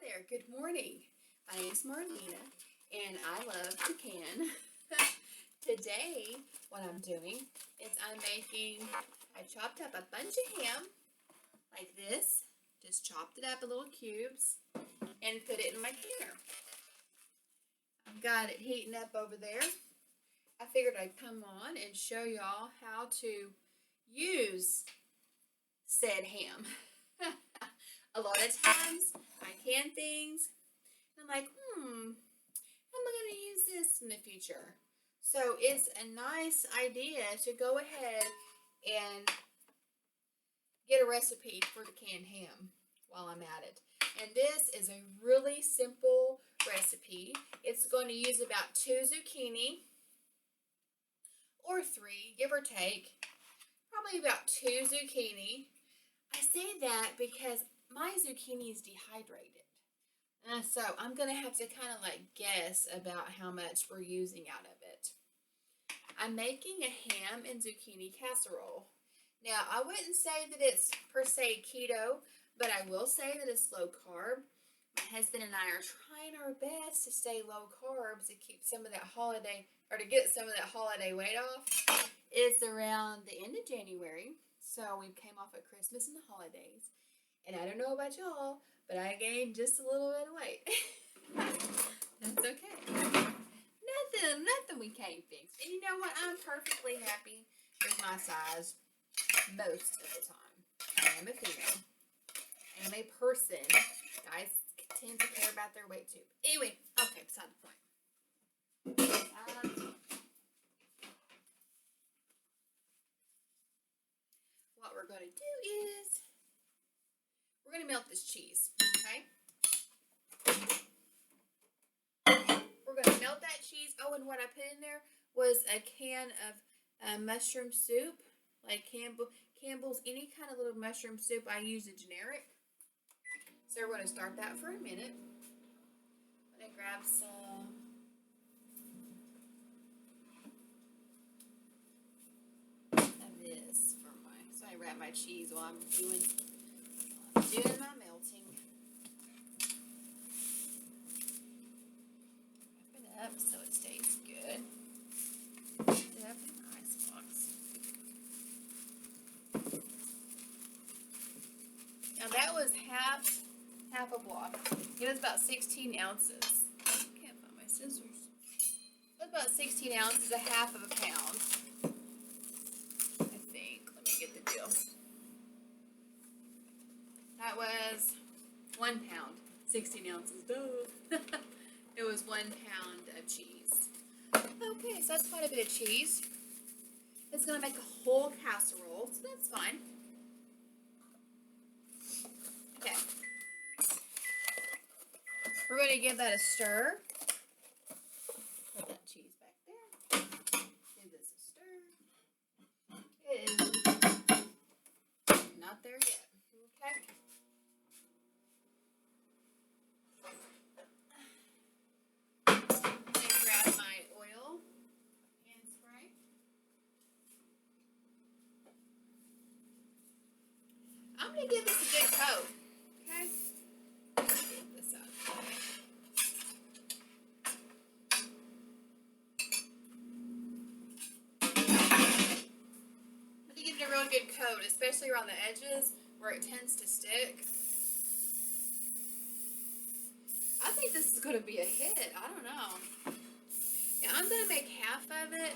there, good morning. My name is Marlena and I love to can. Today, what I'm doing is I chopped up a bunch of ham like this, just chopped it up in little cubes and put it in my canner. I've got it heating up over there. I figured I'd come on and show y'all how to use said ham. A lot of times I can things and I'm like, how am I going to use this in the future? So it's a nice idea to go ahead and get a recipe for the canned ham while I'm at it. And this is a really simple recipe. It's going to use about 2 zucchini or 3, give or take. Probably about 2 zucchini. I say that because my zucchini is dehydrated. So I'm going to have to kind of like guess about how much we're using out of it. I'm making a ham and zucchini casserole. Now, I wouldn't say that it's per se keto, but I will say that it's low carb. My husband and I are trying our best to stay low carbs to keep some of that holiday, or to get some of that holiday weight off. It's around the end of January, so we came off at Christmas and the holidays. And I don't know about y'all, but I gained just a little bit of weight. That's okay. Nothing we can't fix. And you know what? I'm perfectly happy with my size most of the time. I am a female. I am a person. Guys tend to care about their weight too. Anyway, okay, beside the point. What we're going to do is we're going to melt this cheese, okay? We're going to melt that cheese. Oh, and what I put in there was a can of mushroom soup, like Campbell's, any kind of little mushroom soup. I use a generic. So we're going to start that for a minute. I'm going to grab some of this for so I wrap my cheese while I'm doing my melting. Wrap it up so it stays good. Put it up in the ice box. Now that was half a block. It was about 16 ounces. I can't find my scissors. It was about 16 ounces, a half of a pound. I think. Let me get the deal. That was 1 pound. 16 ounces. Duh. It was 1 pound of cheese. Okay, so that's quite a bit of cheese. It's going to make a whole casserole, so that's fine. Okay. We're going to give that a stir. Put that cheese back there. Give this a stir. It is not there yet. Okay. And grab my oil and spray. I'm going to give this a good coat. Okay. Get this out. Give it a real good coat, especially around the edges where it tends to stick. I think this is going to be a hit. I don't know. Yeah, I'm going to make half of it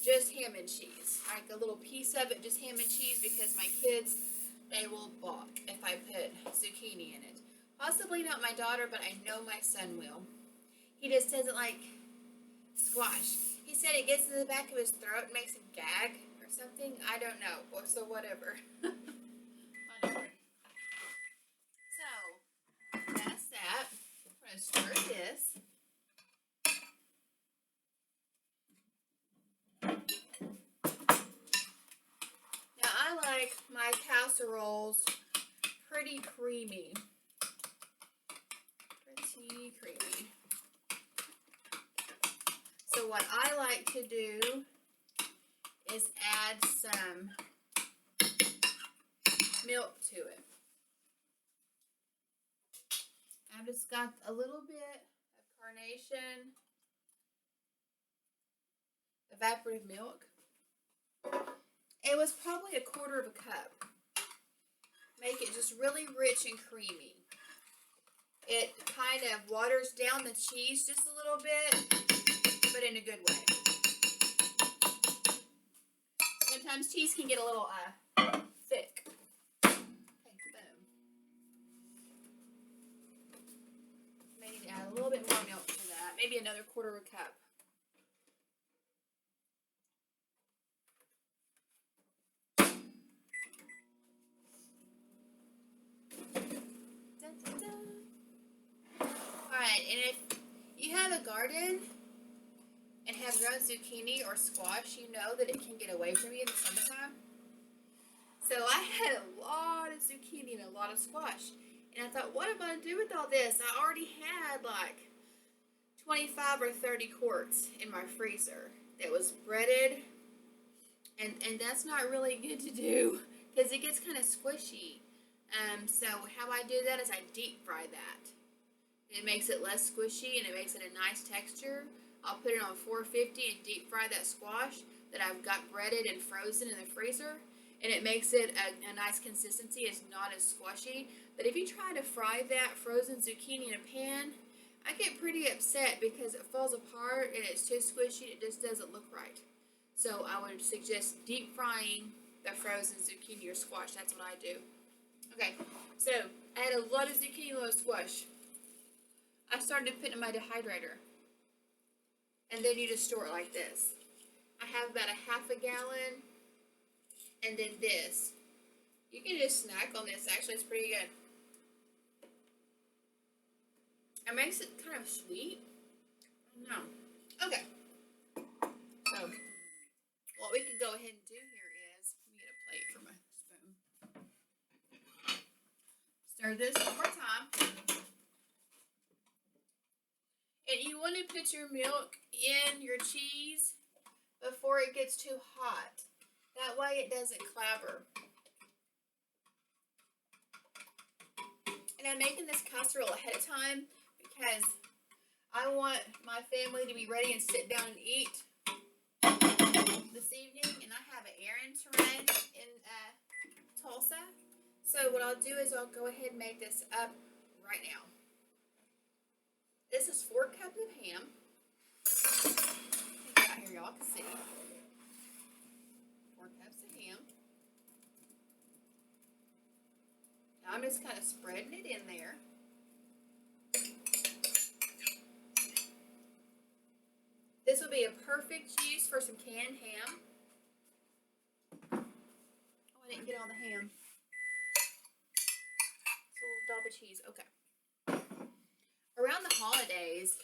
just ham and cheese. Like a little piece of it just ham and cheese because my kids, they will balk if I put zucchini in it. Possibly not my daughter, but I know my son will. He just doesn't like squash. He said it gets in the back of his throat and makes him gag or something. I don't know. So whatever. Whatever. So that's that. I'm going to stir this. Now I like my casseroles pretty creamy. Pretty creamy. So what I like to do is add some milk to it. I just got a little bit of carnation evaporated milk. It was probably 1/4 cup. Make it just really rich and creamy. It kind of waters down the cheese just a little bit, but in a good way. Sometimes cheese can get a little thick. Okay, boom. May need to add a little bit more milk to that. Maybe another 1/4 cup. Alright, and if you have a garden and have grown zucchini or squash, you know that it can get away from you in the summertime. So I had a lot of zucchini and a lot of squash. And I thought, what am I going to do with all this? I already had like 25 or 30 quarts in my freezer that was breaded. And that's not really good to do because it gets kind of squishy. So how I do that is I deep fry that. It makes it less squishy and it makes it a nice texture. I'll put it on 450 and deep fry that squash that I've got breaded and frozen in the freezer. And it makes it a nice consistency. It's not as squishy. But if you try to fry that frozen zucchini in a pan, I get pretty upset because it falls apart and it's too squishy. It just doesn't look right. So I would suggest deep frying the frozen zucchini or squash. That's what I do. Okay, so I had a lot of zucchini, a lot of squash. I started to put it in my dehydrator. And then you just store it like this. I have about a 1/2 gallon. And then this. You can just snack on this. Actually, it's pretty good. It makes it kind of sweet. I don't know. Okay. So, what we can go ahead and do here is, let me get a plate for my spoon. Stir this one more time. And you want to put your milk in your cheese before it gets too hot. That way it doesn't clabber. And I'm making this casserole ahead of time because I want my family to be ready and sit down and eat this evening. And I have an errand to run in Tulsa. So what I'll do is I'll go ahead and make this up right now. This is 4 cups of ham. Out here, y'all can see. 4 cups of ham. Now I'm just kind of spreading it in there. This will be a perfect use for some canned ham. Oh, I didn't get all the ham. It's a little dollop of cheese. Okay. Around the holidays,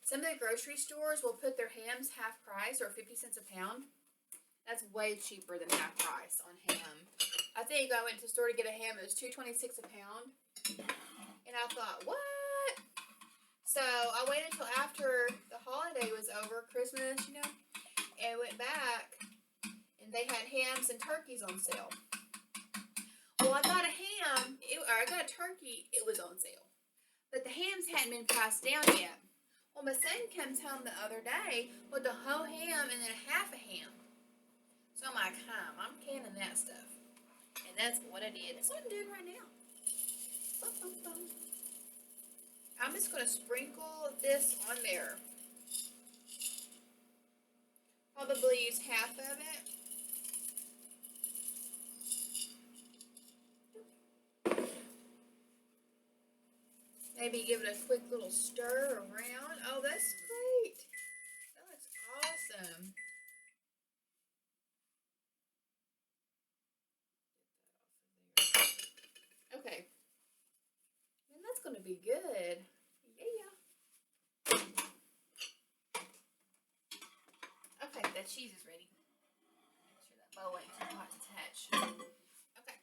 some of the grocery stores will put their hams half price or 50 cents a pound. That's way cheaper than half price on ham. I think I went to the store to get a ham. It was $2.26 a pound. And I thought, what? So I waited until after the holiday was over, Christmas, you know, and went back and they had hams and turkeys on sale. Well, I got a ham, or I got a turkey, it was on sale. But the hams hadn't been priced down yet. Well, my son comes home the other day with the whole ham and then half a ham. So I'm like, I'm canning that stuff. And that's what I did. That's what I'm doing right now. Bum, bum, bum. I'm just going to sprinkle this on there. Probably use half of it. Maybe give it a quick little stir around. Oh, that's great. That looks awesome. Okay. And that's going to be good. Yeah. Okay, that cheese is ready. Make sure that bowl ain't too hot to touch. Okay.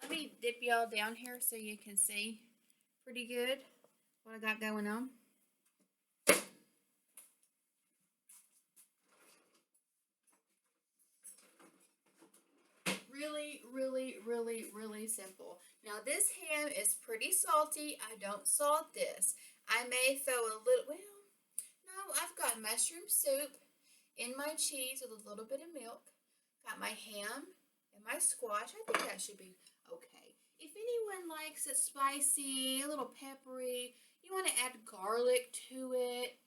Let me dip y'all down here so you can see pretty good what I got going on. really, really, really, really simple. Now this ham is pretty salty. I don't salt this. I may throw a little, well, no, I've got mushroom soup in my cheese with a little bit of milk. Got my ham and my squash. I think that should be okay. If anyone likes it spicy, a little peppery, you want to add garlic to it,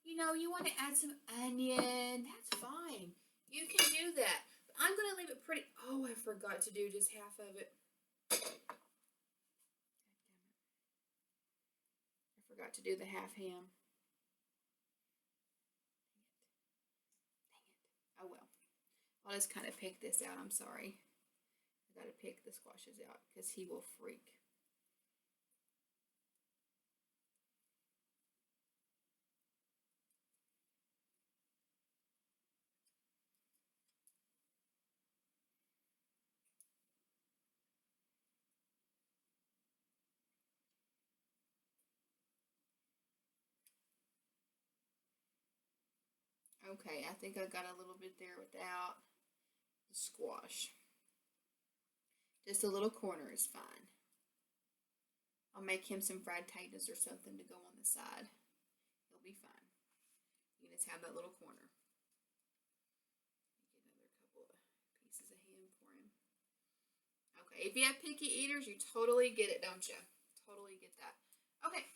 you know, you want to add some onion, that's fine. You can do that. But I'm going to leave it pretty. Oh, I forgot to do just half of it. I forgot to do the half ham. Dang it. Oh well. I'll just kind of pick this out. I'm sorry. I got to pick the squashes out because he will freak. Okay, I think I got a little bit there without the squash. Just a little corner is fine. I'll make him some fried potatoes or something to go on the side. He'll be fine. You can just have that little corner. Get another couple of pieces of ham for him. Okay, if you have picky eaters, you totally get it, don't you? Totally get that. Okay.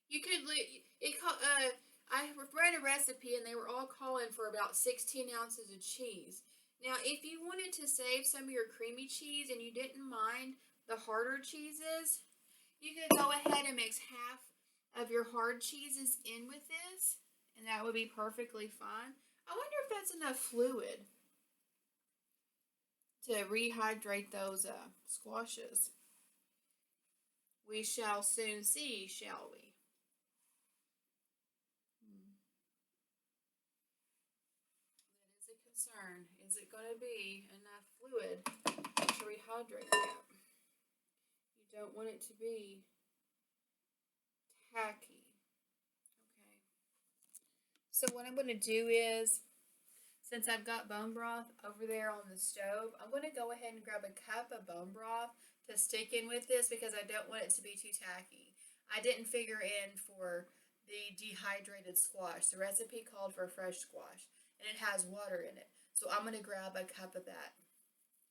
You could, I read a recipe and they were all calling for about 16 ounces of cheese. Now, if you wanted to save some of your creamy cheese and you didn't mind the harder cheeses, you could go ahead and mix half of your hard cheeses in with this, and that would be perfectly fine. I wonder if that's enough fluid to rehydrate those squashes. We shall soon see, shall we? That is a concern. Is it going to be enough fluid to rehydrate that? You don't want it to be tacky. Okay. So what I'm going to do is, since I've got bone broth over there on the stove, I'm going to go ahead and grab a cup of bone broth to stick in with this because I don't want it to be too tacky. I didn't figure in for the dehydrated squash. The recipe called for fresh squash, and it has water in it. So I'm going to grab a cup of that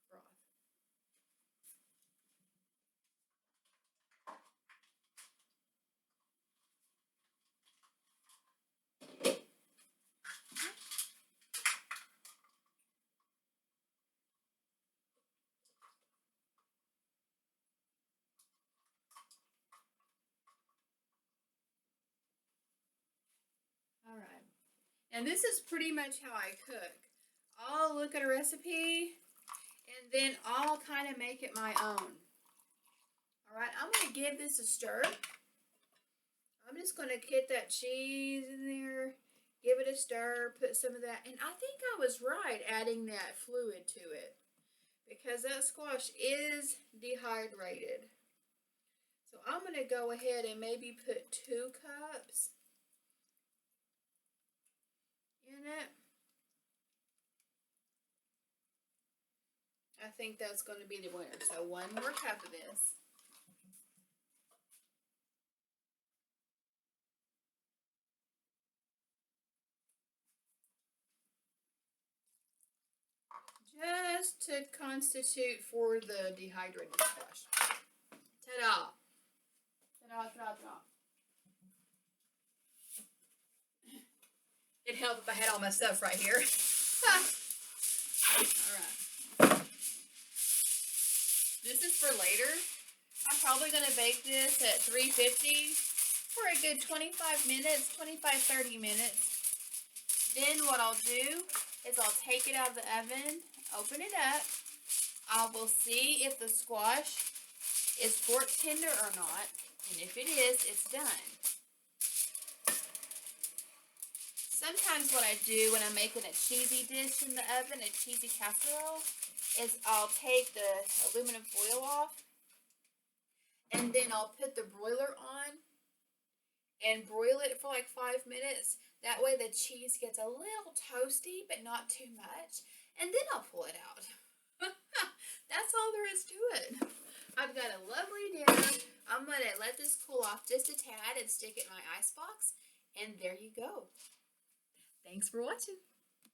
broth. All right. And this is pretty much how I cook. I'll look at a recipe and then I'll kind of make it my own. All right, I'm going to give this a stir. I'm just going to get that cheese in there, give it a stir, put some of that. And I think I was right adding that fluid to it because that squash is dehydrated. So I'm going to go ahead and maybe put 2 cups in it. I think that's going to be the winner. So 1 more cup of this. Just to constitute for the dehydrated squash. Ta-da! Ta-da, ta-da, ta-da. It'd help if I had all my stuff right here. Alright. This is for later. I'm probably going to bake this at 350 for a good 25 minutes, 25-30 minutes. Then what I'll do is I'll take it out of the oven, open it up. I will see if the squash is fork tender or not. And if it is, it's done. Sometimes what I do when I'm making a cheesy dish in the oven, a cheesy casserole, is I'll take the aluminum foil off and then I'll put the broiler on and broil it for like 5 minutes. That way the cheese gets a little toasty, but not too much. And then I'll pull it out. That's all there is to it. I've got a lovely dinner. I'm going to let this cool off just a tad and stick it in my ice box. And there you go. Thanks for watching.